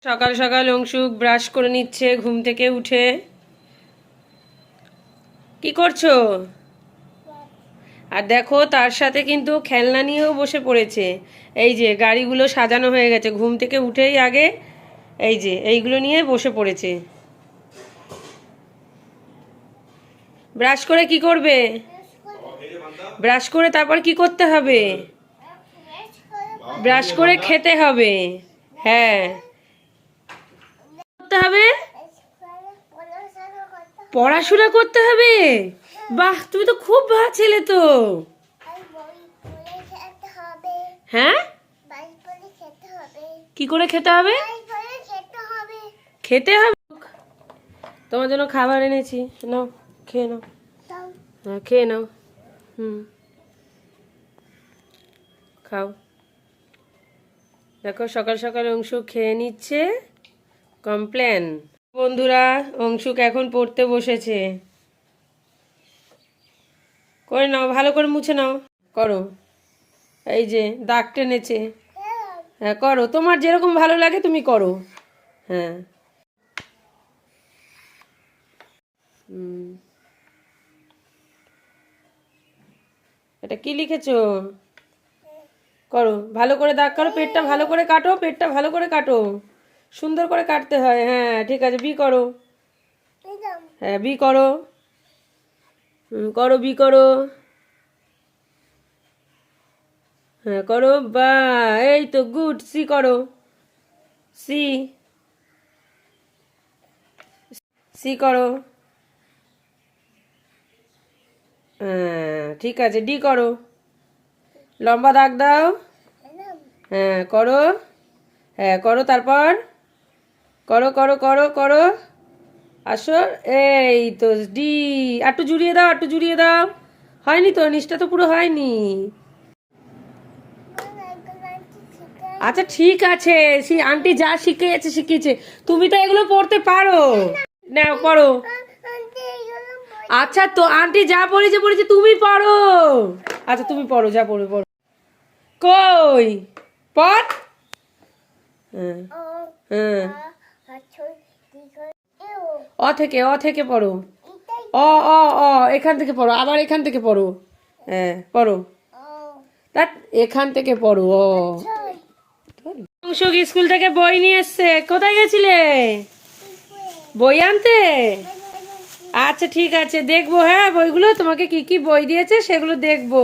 সকাল সকাল অংশুক ব্রাশ করে নিচ্ছে ঘুম থেকে উঠে। কি করছো? আর দেখো তার সাথে কিন্তু খেলনা নিয়েও বসে পড়েছে। এই যে গাড়িগুলো সাজানো হয়ে গেছে, ঘুম থেকে উঠেই আগে এই যে এইগুলো নিয়ে বসে পড়েছে। ব্রাশ করে কি করবে? ব্রাশ করে তারপর কি করতে হবে? ব্রাশ করে খেতে হবে। হ্যাঁ, করতে হবে, পড়াশোনা করতে হবে। বাহ, তুমি তো খুব ভালো ছেলে তো। হ্যাঁ, কি করে খেতে হবে? খেতে হবে। তোমার জন্য খাবার এনেছি, নাও খেয়ে নাও। হ্যাঁ, খেয়ে নাও। খাও। দেখো সকাল সকাল অংশুক খেয়ে নিচ্ছে। কমপ্লেন। বন্ধুরা, অংশুক এখন পড়তে বসেছে। করে নাও, ভালো করে মুছে নাও। করো। এই যে দাগ টেনেছে। হ্যাঁ করো, তোমার যেরকম ভালো লাগে তুমি করো। হ্যাঁ। এটা কি লিখেছো? করো, ভালো করে দাগ করো, পেটটা ভালো করে কাটো, পেটটা ভালো করে কাটো। সুন্দর করে কাটতে হয়। হ্যাঁ ঠিক আছে, বি করো। হ্যাঁ বি করো। করো, বি করো। হ্যাঁ করো, বা এই তো গুড। সি করো। সি। সি করো। হ্যাঁ ঠিক আছে, ডি করো। লম্বা দাগ দাও। হ্যাঁ করো। হ্যাঁ করো, তারপর করো করো করো করো। আসো। এই তো ডি। একটু জুড়িয়ে দাও, একটু জুড়িয়ে দাও। হয়নি তো, নিচটা তো পুরো হয়নি। আচ্ছা ঠিক আছে, সে আন্টি যা শিখিয়েছে শিখিয়েছে, তুমি তো এগুলো পড়তে পারো। নাও পড়ো। আচ্ছা তো আন্টি যা পড়েছে পড়েছে, তুমি পড়ো। আচ্ছা তুমি পড়ো, যা পড়ো পড়ো। কই পড়। হ্যাঁ হ্যাঁ, অ থেকে, অ থেকে পড়ো। অ অ অ এখান থেকে পড়ো, আবার এখান থেকে পড়ো। হ্যাঁ পড়ো। তা এখান থেকে পড়ো। অ অংশুক স্কুল থেকে বই নিয়ে এসছে। কোথায় গেছিলে? বই আনতে? আচ্ছা ঠিক আছে, দেখবো। হ্যাঁ বইগুলো তোমাকে কি কি বই দিয়েছে সেগুলো দেখবো।